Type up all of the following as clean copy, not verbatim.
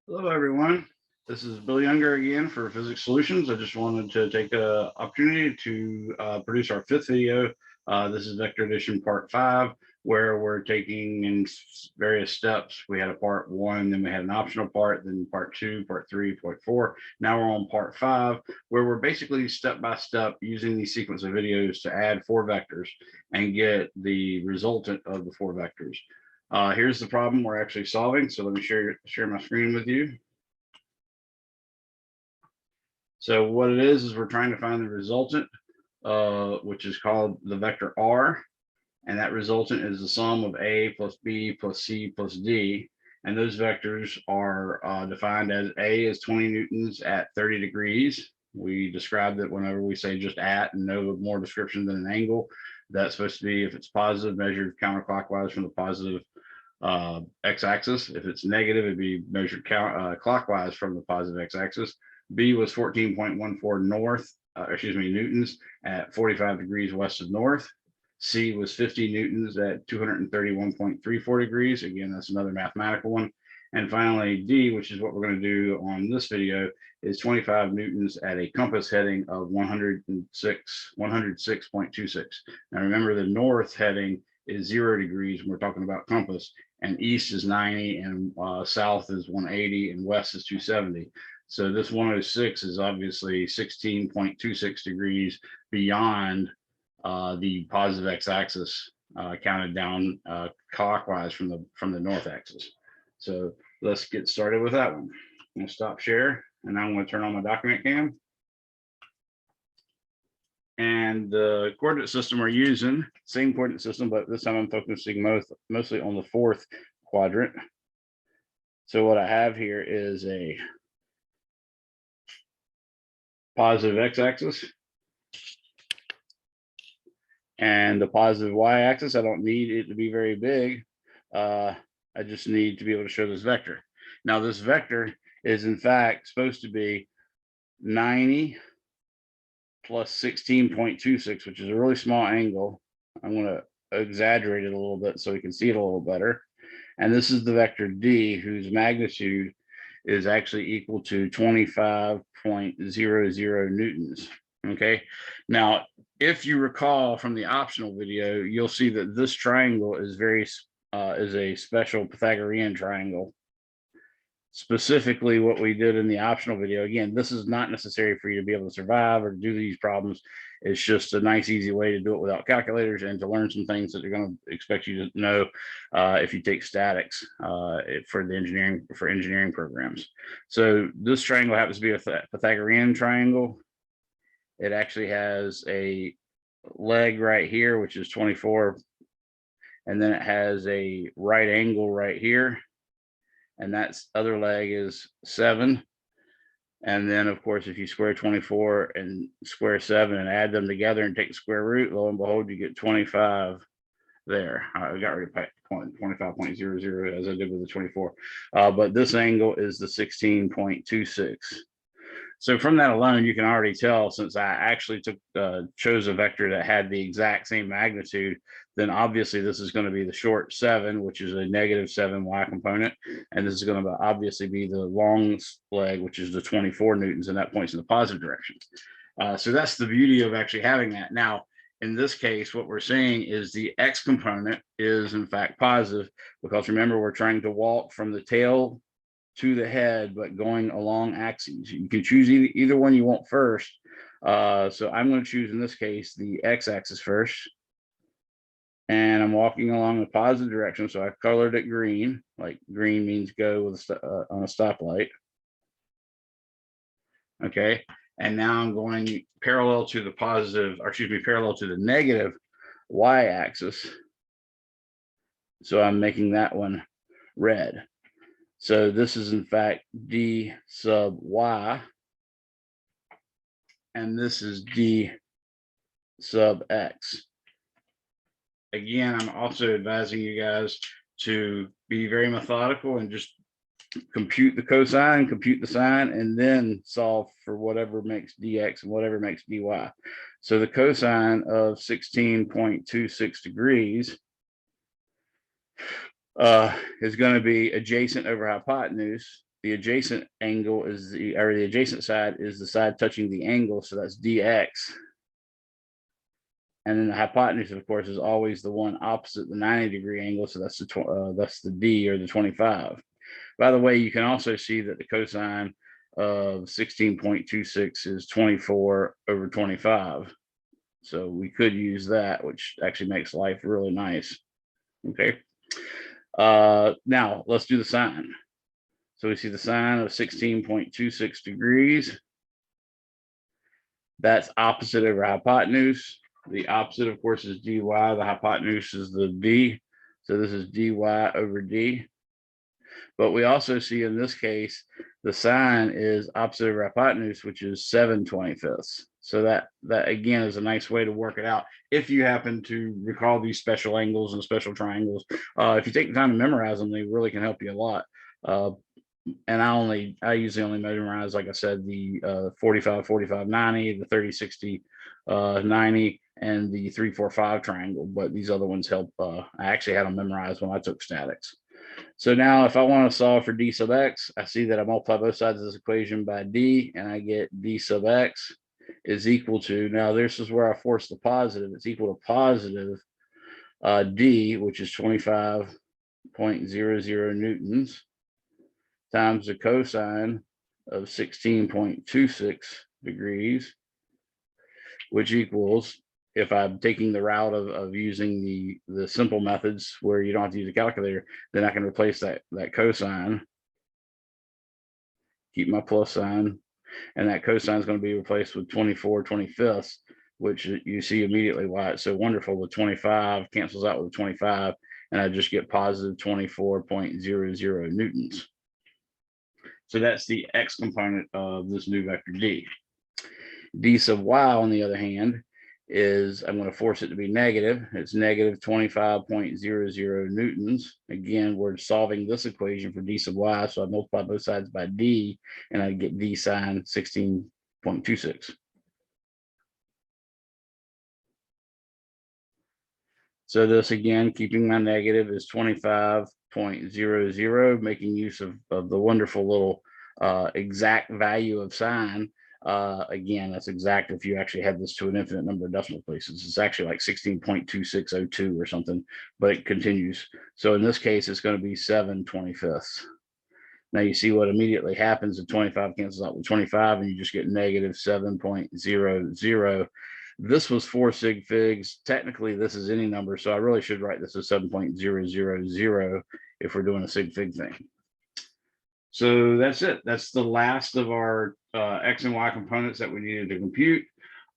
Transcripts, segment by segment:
Hello, everyone. This is Bill Younger again for Physics Solutions. I just wanted to take the opportunity to produce our fifth video. This is Vector Addition Part 5, where we're taking in various steps. We had a Part 1, then we had an optional part, then Part 2, Part 3, Part 4. Now we're on Part 5, where we're basically step by step using these sequence of videos to add 4 vectors and get the resultant of the 4 vectors. Here's the problem we're actually solving. So let me share my screen with you. So what it is we're trying to find the resultant, which is called the vector R. And that resultant is the sum of A plus B plus C plus D. And those vectors are defined as A is 20 newtons at 30 degrees. We describe that whenever we say just at and no more description than an angle, that's supposed to be, if it's positive, measured counterclockwise from the positive x-axis. If it's negative, it'd be measured clockwise from the positive x-axis. B was 14.14 newtons at 45 degrees west of north. C was 50 newtons at 231.34 degrees. Again, that's another mathematical one. And finally, D, which is what we're going to do on this video, is 25 newtons at a compass heading of 106.26. Now remember, the north heading is 0 degrees when we're talking about compass, and east is 90, and south is 180, and west is 270. So this 106 is obviously 16.26 degrees beyond the positive x-axis, counted down clockwise from the north axis. So let's get started with that one. I'm going to stop share, and I'm going to turn on my document cam. And the coordinate system we're using, same coordinate system, but this time I'm focusing mostly on the fourth quadrant. So what I have here is a positive x-axis and the positive y-axis. I don't need it to be very big. I just need to be able to show this vector. Now this vector is in fact supposed to be 90 plus 16.26, which is a really small angle. I'm going to exaggerate it a little bit so we can see it a little better. And this is the vector D, whose magnitude is actually equal to 25.00 newtons. Okay. Now, if you recall from the optional video, you'll see that this triangle is is a special Pythagorean triangle. Specifically what we did in the optional video. Again, this is not necessary for you to be able to survive or do these problems. It's just a nice, easy way to do it without calculators and to learn some things that they're going to expect you to know if you take statics for engineering programs. So this triangle happens to be a Pythagorean triangle. It actually has a leg right here, which is 24, and then it has a right angle right here, and that other leg is 7. And then of course, if you square 24 and square 7 and add them together and take the square root, lo and behold, you get 25 there. I got rid of 25.00 as I did with the 24. But this angle is the 16.26. So from that alone, you can already tell, since I actually chose a vector that had the exact same magnitude, then obviously this is going to be the short 7, which is a -7 y component. And this is going to obviously be the long leg, which is the 24 newtons, and that points in the positive direction. So that's the beauty of actually having that. Now, in this case, what we're seeing is the x component is in fact positive, because remember, we're trying to walk from the tail to the head, but going along axes. You can choose either one you want first. So I'm going to choose, in this case, the x-axis first. And I'm walking along the positive direction, so I colored it green. Like green means go with on a stoplight. Okay, and now I'm going parallel to the parallel to the negative y-axis. So I'm making that one red. So this is in fact d sub y, and this is d sub x. Again, I'm also advising you guys to be very methodical and just compute the cosine, compute the sine, and then solve for whatever makes dx and whatever makes dy. So the cosine of 16.26 degrees is going to be adjacent over hypotenuse, the adjacent angle is the adjacent side is the side touching the angle, so that's dx. And then the hypotenuse, of course, is always the one opposite the 90-degree angle, so that's the d, or the 25. By the way, you can also see that the cosine of 16.26 is 24 over 25. So we could use that, which actually makes life really nice. Okay. Now let's do the sine. So we see the sine of 16.26 degrees. That's opposite over hypotenuse. The opposite, of course, is dy. The hypotenuse is the d. So this is dy over d. But we also see in this case, the sine is opposite over hypotenuse, which is 7/25. So that again is a nice way to work it out if you happen to recall these special angles and special triangles. If you take the time to memorize them, they really can help you a lot. And I usually only memorize, like I said, the 45, 45, 90, the 30, 60, 90, and the 3, 4, 5 triangle. But these other ones help. I actually had them memorized when I took statics. So now if I want to solve for d sub x, I see that I multiply both sides of this equation by d, and I get d sub x is equal to, now this is where I force the positive, it's equal to positive d, which is 25.00 newtons, times the cosine of 16.26 degrees, which equals, if I'm taking the route of using the simple methods where you don't have to use a calculator, then I can replace that cosine, keep my plus sign, and that cosine is going to be replaced with 24/25, which you see immediately why it's so wonderful. The 25 cancels out with the 25, and I just get positive 24.00 newtons. So that's the x component of this new vector d. D sub y, on the other hand, is, I'm going to force it to be negative. It's negative 25.00 newtons. Again, we're solving this equation for d sub y, so I multiply both sides by d, and I get d sine 16.26. So this, again, keeping my negative, is 25.00, making use of the wonderful little exact value of sine. Again, that's exact if you actually have this to an infinite number of decimal places. It's actually like 16.2602 or something, but it continues. So in this case, it's going to be 7/25. Now you see what immediately happens. The 25 cancels out with 25, and you just get negative 7.00. This was 4 sig figs. Technically, this is any number, so I really should write this as 7.000 if we're doing a sig fig thing. So that's it. That's the last of our x and y components that we needed to compute.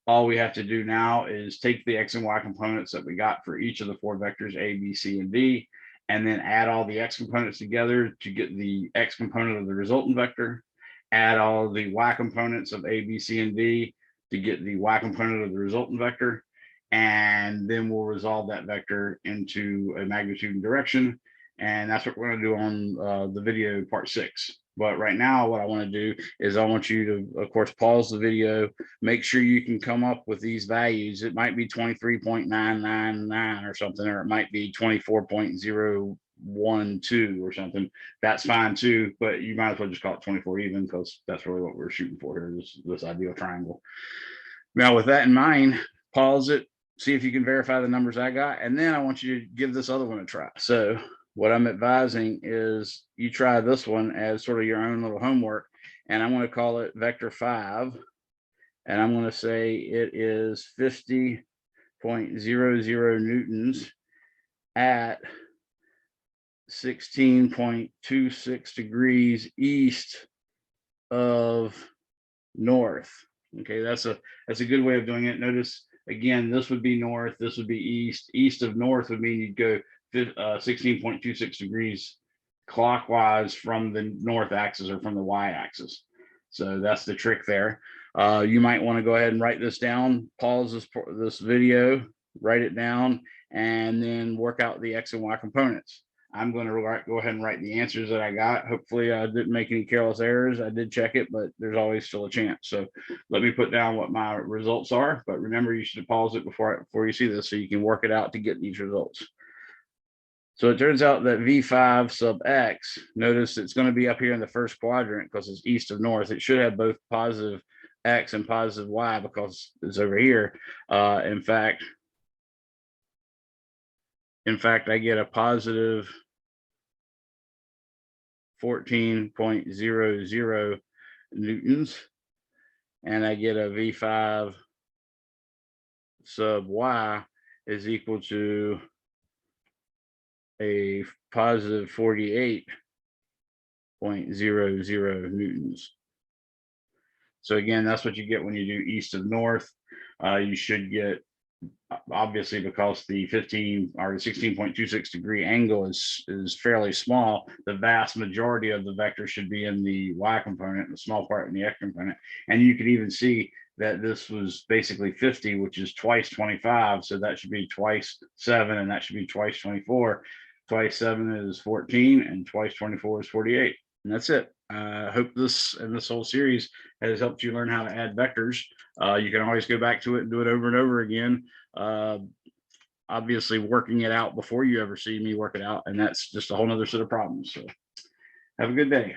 All we have to do now is take the x and y components that we got for each of the 4 vectors a, b, c, and d, and then add all the x components together to get the x component of the resultant vector, add all the y components of a, b, c, and d to get the y component of the resultant vector, and then we'll resolve that vector into a magnitude and direction. And that's what we're going to do on the video part 6. But right now, what I want to do is I want you to, of course, pause the video, make sure you can come up with these values. It might be 23.999 or something, or it might be 24.012 or something. That's fine too, but you might as well just call it 24 even, because that's really what we're shooting for here, this ideal triangle. Now, with that in mind, pause it, see if you can verify the numbers I got, and then I want you to give this other one a try. So what I'm advising is you try this one as sort of your own little homework, and I'm going to call it vector 5, and I'm going to say it is 50.00 newtons at 16.26 degrees east of north. Okay, that's a good way of doing it. Notice again, this would be north, this would be east. East of north would mean you'd go 16.26 degrees clockwise from the north axis or from the y-axis. So that's the trick there. You might want to go ahead and write this down, pause this video, write it down, and then work out the x and y components. I'm going to go ahead and write the answers that I got. Hopefully I didn't make any careless errors. I did check it, but there's always still a chance. So let me put down what my results are. But remember, you should pause it before you see this so you can work it out to get these results. So it turns out that V5 sub X, notice it's going to be up here in the first quadrant because it's east of north. It should have both positive X and positive Y because it's over here. In fact, I get a positive 14.00 newtons, and I get a V5 sub Y is equal to a positive 48.00 newtons. So again, that's what you get when you do east of north. You should get, obviously, because the 15 or the 16.26 degree angle is fairly small, the vast majority of the vector should be in the y component, the small part in the x component. And you can even see that this was basically 50, which is twice 25. So that should be twice 7, and that should be twice 24. Twice 7 is 14, and twice 24 is 48. And that's it. I hope this and this whole series has helped you learn how to add vectors. You can always go back to it and do it over and over again. Obviously working it out before you ever see me work it out, and that's just a whole nother set of problems. So have a good day.